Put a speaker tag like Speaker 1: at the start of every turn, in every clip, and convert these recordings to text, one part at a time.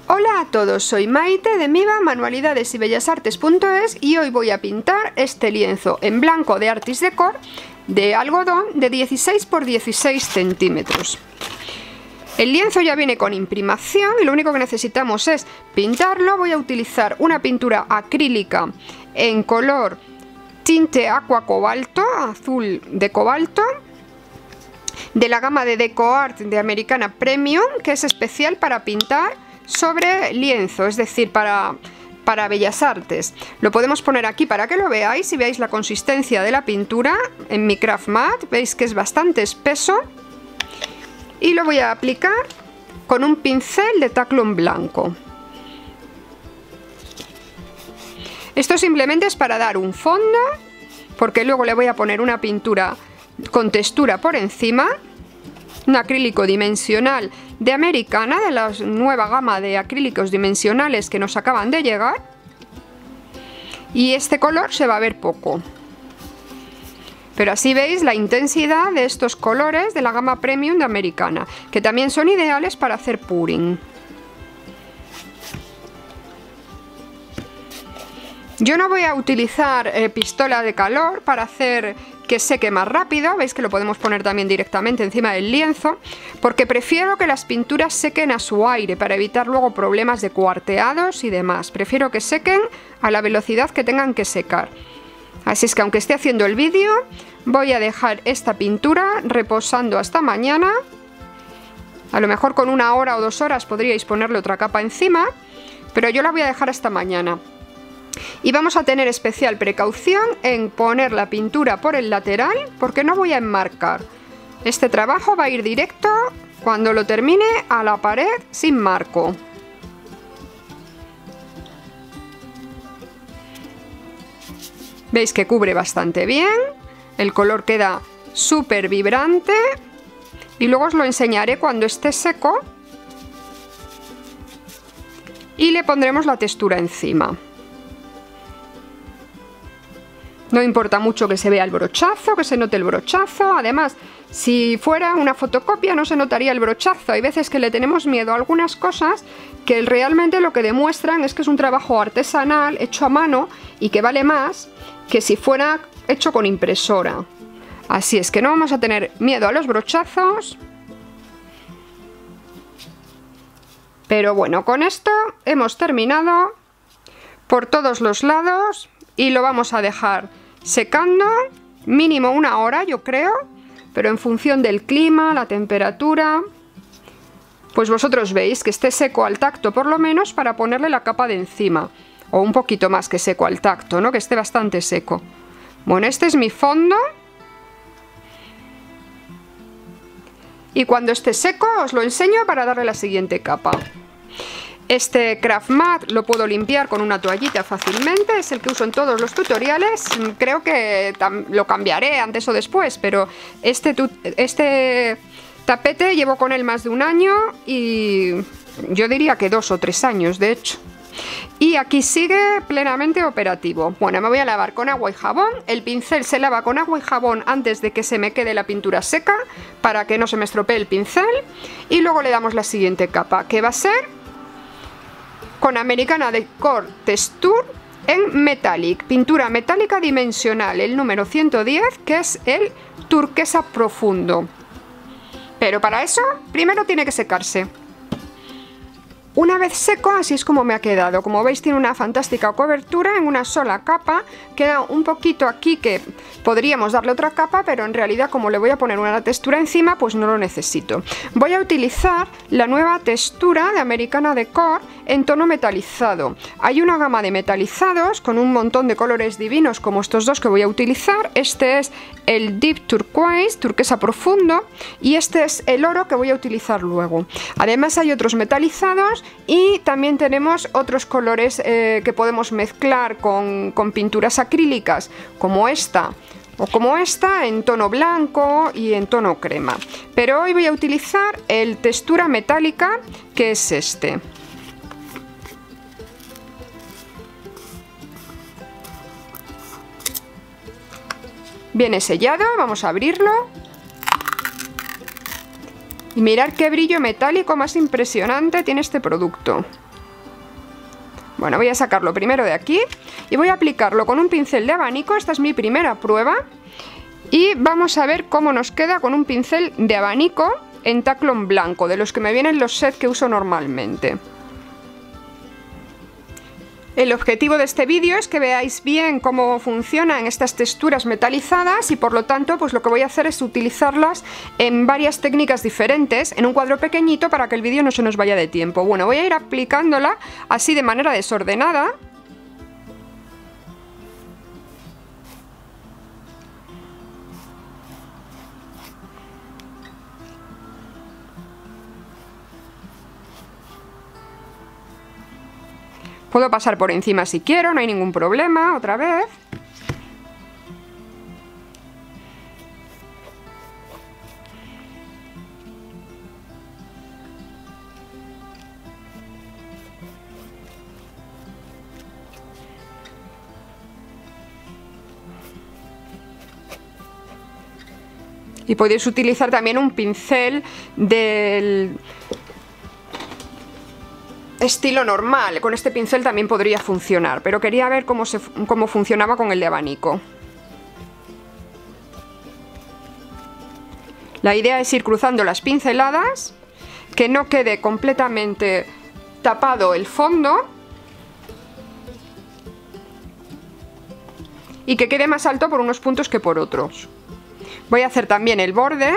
Speaker 1: Hola a todos, soy Maite de Miva Manualidades y Bellasartes.es y hoy voy a pintar este lienzo en blanco de Artis Decor de algodón de 16 por 16 centímetros. El lienzo ya viene con imprimación y lo único que necesitamos es pintarlo. Voy a utilizar una pintura acrílica en color tinte aqua cobalto, azul de cobalto, de la gama de DecoArt de Americana Premium, que es especial para pintar sobre lienzo, es decir, para Bellas Artes. Lo podemos poner aquí para que lo veáis y veáis la consistencia de la pintura en mi craft mat. Veis que es bastante espeso y lo voy a aplicar con un pincel de taclón blanco. Esto simplemente es para dar un fondo, porque luego le voy a poner una pintura con textura por encima, un acrílico dimensional de Americana, de la nueva gama de acrílicos dimensionales que nos acaban de llegar, y este color se va a ver poco, pero así veis la intensidad de estos colores de la gama Premium de Americana, que también son ideales para hacer pouring. Yo no voy a utilizar pistola de calor para hacer que seque más rápido. Veis que lo podemos poner también directamente encima del lienzo, porque prefiero que las pinturas sequen a su aire para evitar luego problemas de cuarteados y demás. Prefiero que sequen a la velocidad que tengan que secar. Así es que aunque esté haciendo el vídeo, voy a dejar esta pintura reposando hasta mañana. A lo mejor con 1 hora o 2 horas podríais ponerle otra capa encima, pero yo la voy a dejar hasta mañana. Y vamos a tener especial precaución en poner la pintura por el lateral, porque no voy a enmarcar. Este trabajo va a ir directo, cuando lo termine, a la pared sin marco. Veis que cubre bastante bien, el color queda súper vibrante y luego os lo enseñaré cuando esté seco y le pondremos la textura encima. No importa mucho que se vea el brochazo, que se note el brochazo. Además, si fuera una fotocopia no se notaría el brochazo. Hay veces que le tenemos miedo a algunas cosas que realmente lo que demuestran es que es un trabajo artesanal, hecho a mano, y que vale más que si fuera hecho con impresora. Así es que no vamos a tener miedo a los brochazos. Pero bueno, con esto hemos terminado por todos los lados. Y lo vamos a dejar secando mínimo 1 hora, yo creo, pero en función del clima, la temperatura, pues vosotros veis que esté seco al tacto por lo menos para ponerle la capa de encima, o un poquito más que seco al tacto, ¿no? Que esté bastante seco. Bueno, este es mi fondo y cuando esté seco os lo enseño para darle la siguiente capa. Este craft mat lo puedo limpiar con una toallita fácilmente, es el que uso en todos los tutoriales. Creo que lo cambiaré antes o después, pero este tapete llevo con él más de 1 año y yo diría que 2 o 3 años de hecho. Y aquí sigue plenamente operativo. Bueno, me voy a lavar con agua y jabón. El pincel se lava con agua y jabón antes de que se me quede la pintura seca, para que no se me estropee el pincel. Y luego le damos la siguiente capa, que va a ser con Americana Decor Texture en Metallic, pintura metálica dimensional, el número 110, que es el turquesa profundo. Pero para eso primero tiene que secarse. Una vez seco, así es como me ha quedado. Como veis, tiene una fantástica cobertura en una sola capa. Queda un poquito aquí que podríamos darle otra capa, pero en realidad como le voy a poner una textura encima, pues no lo necesito. Voy a utilizar la nueva textura de Americana Decor en tono metalizado. Hay una gama de metalizados con un montón de colores divinos como estos dos que voy a utilizar. Este es el Deep Turquoise, turquesa profundo, y este es el oro que voy a utilizar luego. Además hay otros metalizados y también tenemos otros colores que podemos mezclar con pinturas acrílicas como esta o como esta, en tono blanco y en tono crema. Pero hoy voy a utilizar el textura metálica, que es este. Viene sellado, vamos a abrirlo. Y mirad qué brillo metálico más impresionante tiene este producto. Bueno, voy a sacarlo primero de aquí y voy a aplicarlo con un pincel de abanico. Esta es mi primera prueba y vamos a ver cómo nos queda con un pincel de abanico en taclón blanco, de los que me vienen los sets que uso normalmente. El objetivo de este vídeo es que veáis bien cómo funcionan estas texturas metalizadas y por lo tanto pues lo que voy a hacer es utilizarlas en varias técnicas diferentes en un cuadro pequeñito para que el vídeo no se nos vaya de tiempo. Bueno, voy a ir aplicándola así de manera desordenada. Puedo pasar por encima si quiero, no hay ningún problema, otra vez. Y podéis utilizar también un pincel del estilo normal. Con este pincel también podría funcionar, pero quería ver cómo funcionaba con el de abanico. La idea es ir cruzando las pinceladas, que no quede completamente tapado el fondo y que quede más alto por unos puntos que por otros. Voy a hacer también el borde.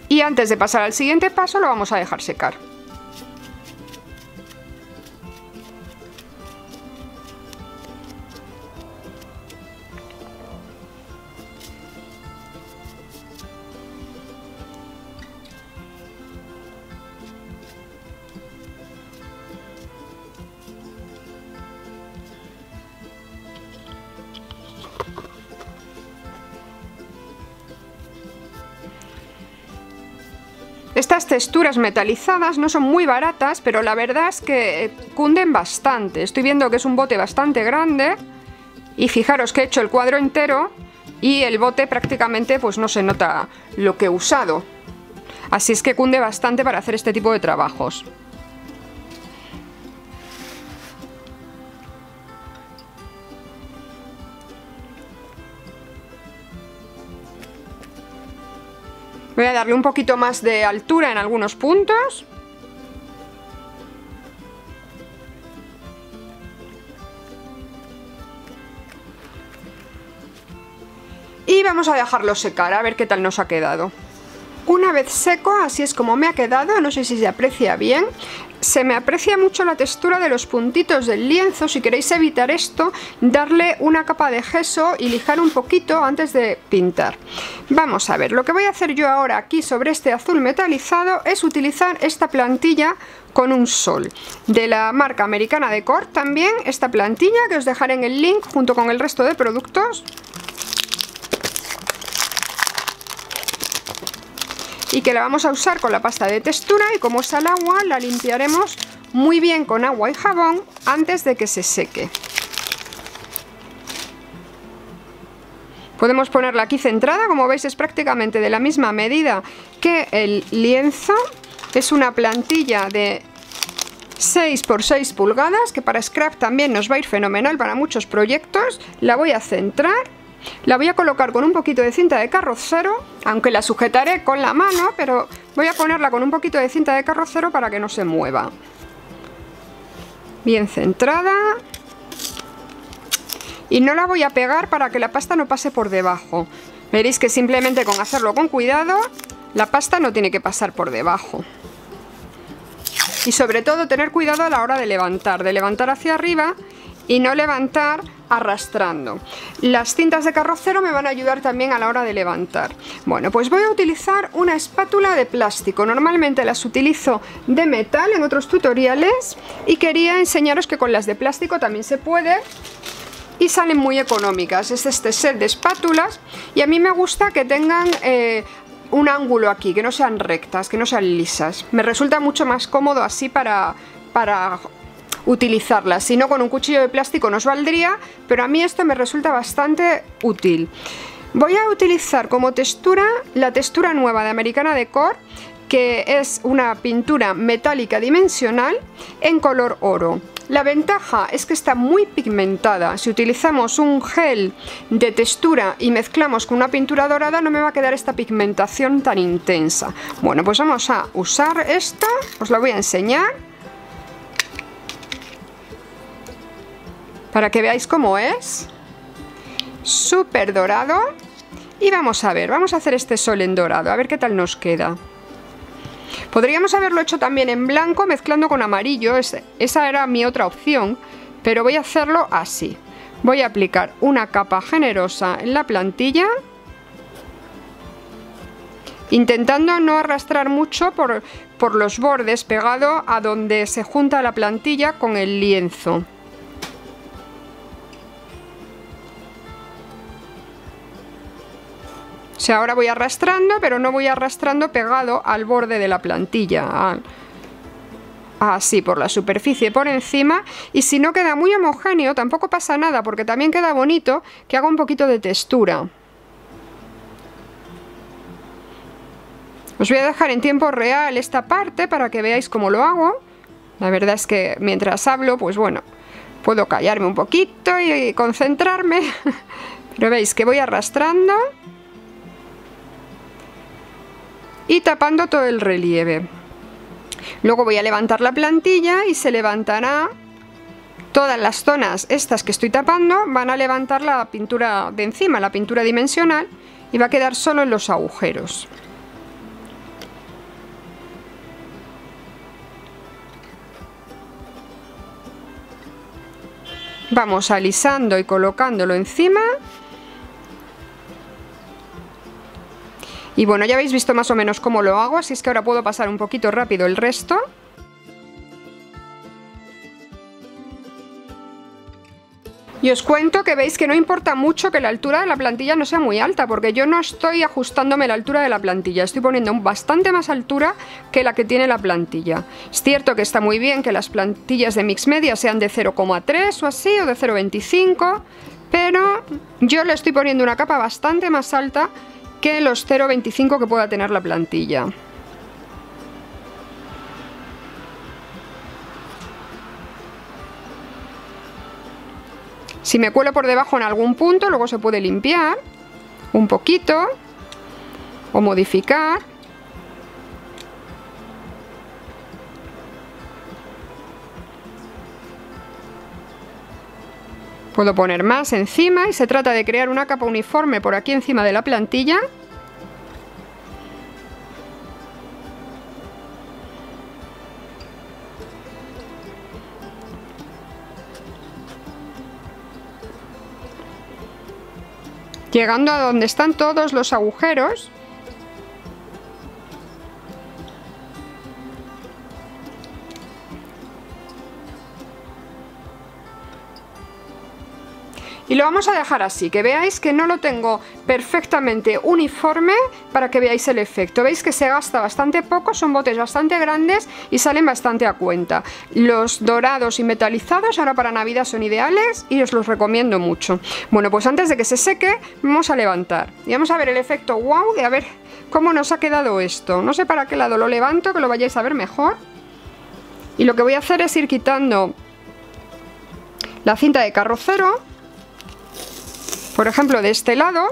Speaker 1: Y antes de pasar al siguiente paso lo vamos a dejar secar. Estas texturas metalizadas no son muy baratas, pero la verdad es que cunden bastante. Estoy viendo que es un bote bastante grande y fijaros que he hecho el cuadro entero y el bote prácticamente pues no se nota lo que he usado. Así es que cunde bastante para hacer este tipo de trabajos. Voy a darle un poquito más de altura en algunos puntos. Y vamos a dejarlo secar, a ver qué tal nos ha quedado. Una vez seco, así es como me ha quedado, no sé si se aprecia bien. Se me aprecia mucho la textura de los puntitos del lienzo. Si queréis evitar esto, darle una capa de gesso y lijar un poquito antes de pintar. Vamos a ver, lo que voy a hacer yo ahora aquí sobre este azul metalizado es utilizar esta plantilla con un sol de la marca americana Decor. También esta plantilla que os dejaré en el link junto con el resto de productos. Y que la vamos a usar con la pasta de textura y como es al agua la limpiaremos muy bien con agua y jabón antes de que se seque. Podemos ponerla aquí centrada, como veis es prácticamente de la misma medida que el lienzo. Es una plantilla de 6 por 6 pulgadas que para scrap también nos va a ir fenomenal para muchos proyectos. La voy a centrar. La voy a colocar con un poquito de cinta de carrocero, aunque la sujetaré con la mano, pero voy a ponerla con un poquito de cinta de carrocero para que no se mueva. Bien centrada. Y no la voy a pegar para que la pasta no pase por debajo. Veréis que simplemente con hacerlo con cuidado, la pasta no tiene que pasar por debajo. Y sobre todo tener cuidado a la hora de levantar hacia arriba y no levantar arrastrando. Las cintas de carrocero me van a ayudar también a la hora de levantar. Bueno, pues voy a utilizar una espátula de plástico. Normalmente las utilizo de metal en otros tutoriales y quería enseñaros que con las de plástico también se puede y salen muy económicas. Es este set de espátulas y a mí me gusta que tengan un ángulo aquí, que no sean rectas, que no sean lisas. Me resulta mucho más cómodo así para utilizarla. Si no, con un cuchillo de plástico nos valdría, pero a mí esto me resulta bastante útil. Voy a utilizar como textura la textura nueva de Americana Decor, que es una pintura metálica dimensional en color oro. La ventaja es que está muy pigmentada. Si utilizamos un gel de textura y mezclamos con una pintura dorada, no me va a quedar esta pigmentación tan intensa. Bueno, pues vamos a usar esta, os la voy a enseñar para que veáis cómo es. Súper dorado. Y vamos a ver, vamos a hacer este sol en dorado, a ver qué tal nos queda. Podríamos haberlo hecho también en blanco mezclando con amarillo, esa era mi otra opción, pero voy a hacerlo así. Voy a aplicar una capa generosa en la plantilla, intentando no arrastrar mucho por los bordes, pegado a donde se junta la plantilla con el lienzo. O sea, ahora voy arrastrando, pero no voy arrastrando pegado al borde de la plantilla, así por la superficie, por encima. Y si no queda muy homogéneo, tampoco pasa nada, porque también queda bonito que haga un poquito de textura. Os voy a dejar en tiempo real esta parte para que veáis cómo lo hago. La verdad es que mientras hablo, pues bueno, puedo callarme un poquito y concentrarme. Pero veis que voy arrastrando y tapando todo el relieve. Luego voy a levantar la plantilla y se levantará todas las zonas estas que estoy tapando, van a levantar la pintura de encima, la pintura dimensional, y va a quedar solo en los agujeros. Vamos alisando y colocándolo encima. Y bueno, ya habéis visto más o menos cómo lo hago, así es que ahora puedo pasar un poquito rápido el resto. Y os cuento que veis que no importa mucho que la altura de la plantilla no sea muy alta, porque yo no estoy ajustándome la altura de la plantilla, estoy poniendo bastante más altura que la que tiene la plantilla. Es cierto que está muy bien que las plantillas de Mix Media sean de 0,3 o así, o de 0,25, pero yo le estoy poniendo una capa bastante más alta que los 0,25 que pueda tener la plantilla. Si me cuelo por debajo en algún punto, luego se puede limpiar un poquito o modificar. Puedo poner más encima y se trata de crear una capa uniforme por aquí encima de la plantilla. Llegando a donde están todos los agujeros. Y lo vamos a dejar así, que veáis que no lo tengo perfectamente uniforme para que veáis el efecto. Veis que se gasta bastante poco, son botes bastante grandes y salen bastante a cuenta. Los dorados y metalizados ahora para Navidad son ideales y os los recomiendo mucho. Bueno, pues antes de que se seque, vamos a levantar. Y vamos a ver el efecto wow de a ver cómo nos ha quedado esto. No sé para qué lado lo levanto, que lo vayáis a ver mejor. Y lo que voy a hacer es ir quitando la cinta de carrocero. Por ejemplo, de este lado,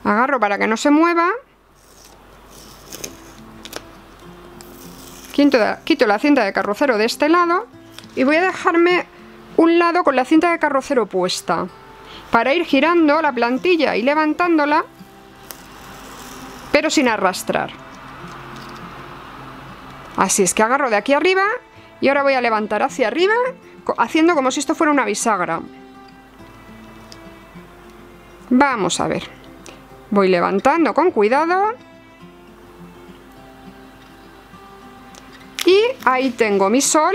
Speaker 1: agarro para que no se mueva, quito la cinta de carrocero de este lado y voy a dejarme un lado con la cinta de carrocero puesta, para ir girando la plantilla y levantándola, pero sin arrastrar. Así es que agarro de aquí arriba y ahora voy a levantar hacia arriba, haciendo como si esto fuera una bisagra. Vamos a ver. Voy levantando con cuidado. Y ahí tengo mi sol.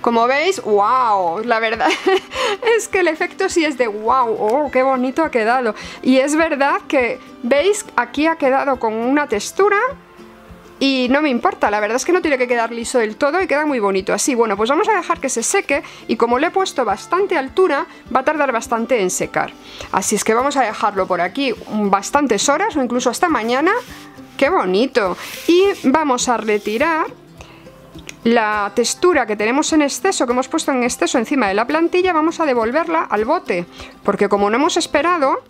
Speaker 1: Como veis, wow, la verdad es que el efecto sí es de wow, oh, qué bonito ha quedado. Y es verdad que, veis, aquí ha quedado con una textura y no me importa, la verdad es que no tiene que quedar liso del todo y queda muy bonito así. Bueno, pues vamos a dejar que se seque y como le he puesto bastante altura, va a tardar bastante en secar. Así es que vamos a dejarlo por aquí bastantes horas o incluso hasta mañana. ¡Qué bonito! Y vamos a retirar la textura que tenemos en exceso, que hemos puesto en exceso encima de la plantilla, vamos a devolverla al bote, porque como no hemos esperado,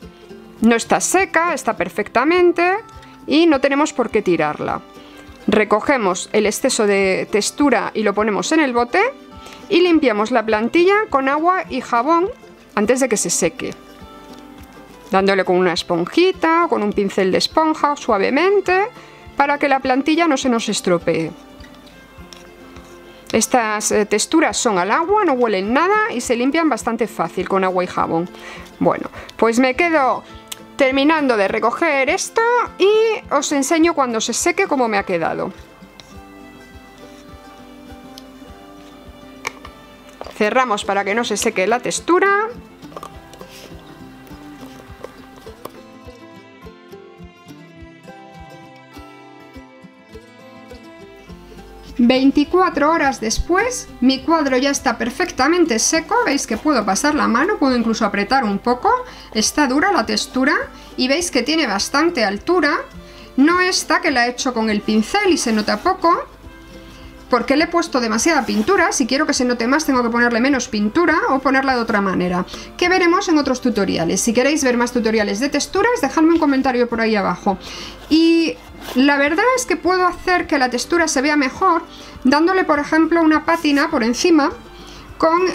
Speaker 1: no está seca, está perfectamente y no tenemos por qué tirarla. Recogemos el exceso de textura y lo ponemos en el bote y limpiamos la plantilla con agua y jabón antes de que se seque, dándole con una esponjita o con un pincel de esponja suavemente para que la plantilla no se nos estropee. Estas texturas son al agua, no huelen nada y se limpian bastante fácil con agua y jabón. Bueno, pues me quedo terminando de recoger esto y os enseño cuando se seque cómo me ha quedado. Cerramos para que no se seque la textura. ...24 horas después, mi cuadro ya está perfectamente seco, veis que puedo pasar la mano, puedo incluso apretar un poco, está dura la textura y veis que tiene bastante altura, no está que la he hecho con el pincel y se nota poco, porque le he puesto demasiada pintura, si quiero que se note más tengo que ponerle menos pintura o ponerla de otra manera, que veremos en otros tutoriales. Si queréis ver más tutoriales de texturas, dejadme un comentario por ahí abajo. Y la verdad es que puedo hacer que la textura se vea mejor dándole, por ejemplo, una pátina por encima con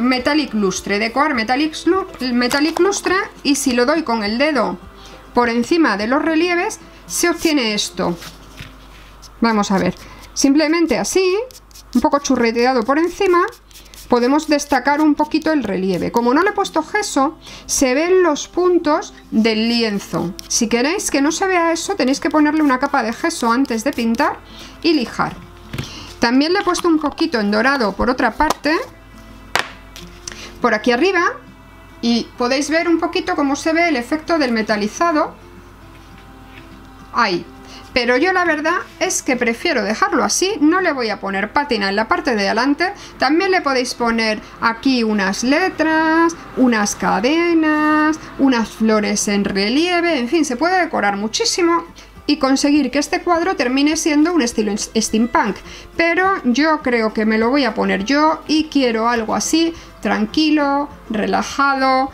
Speaker 1: Metallic Lustre, decorar Metallic Lustre, y si lo doy con el dedo por encima de los relieves se obtiene esto. Vamos a ver, simplemente así, un poco churreteado por encima, podemos destacar un poquito el relieve. Como no le he puesto gesso, se ven los puntos del lienzo. Si queréis que no se vea eso, tenéis que ponerle una capa de gesso antes de pintar y lijar. También le he puesto un poquito en dorado por otra parte, por aquí arriba, y podéis ver un poquito cómo se ve el efecto del metalizado ahí. Pero yo la verdad es que prefiero dejarlo así, no le voy a poner pátina en la parte de delante. También le podéis poner aquí unas letras, unas cadenas, unas flores en relieve, en fin, se puede decorar muchísimo y conseguir que este cuadro termine siendo un estilo steampunk. Pero yo creo que me lo voy a poner yo y quiero algo así, tranquilo, relajado,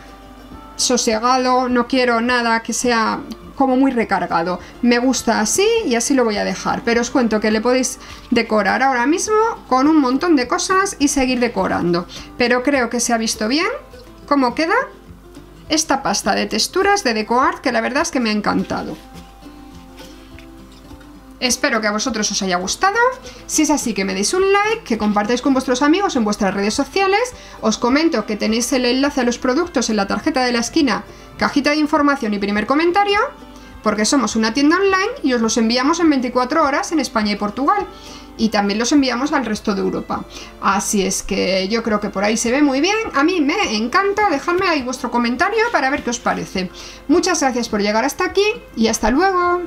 Speaker 1: sosegado, no quiero nada que sea como muy recargado. Me gusta así y así lo voy a dejar, pero os cuento que le podéis decorar ahora mismo con un montón de cosas y seguir decorando. Pero creo que se ha visto bien cómo queda esta pasta de texturas de DecoArt, que la verdad es que me ha encantado. Espero que a vosotros os haya gustado. Si es así, que me deis un like, que compartáis con vuestros amigos en vuestras redes sociales. Os comento que tenéis el enlace a los productos en la tarjeta de la esquina, cajita de información y primer comentario, porque somos una tienda online y os los enviamos en 24 horas en España y Portugal. Y también los enviamos al resto de Europa. Así es que yo creo que por ahí se ve muy bien. A mí me encanta. Dejadme ahí vuestro comentario para ver qué os parece. Muchas gracias por llegar hasta aquí y hasta luego.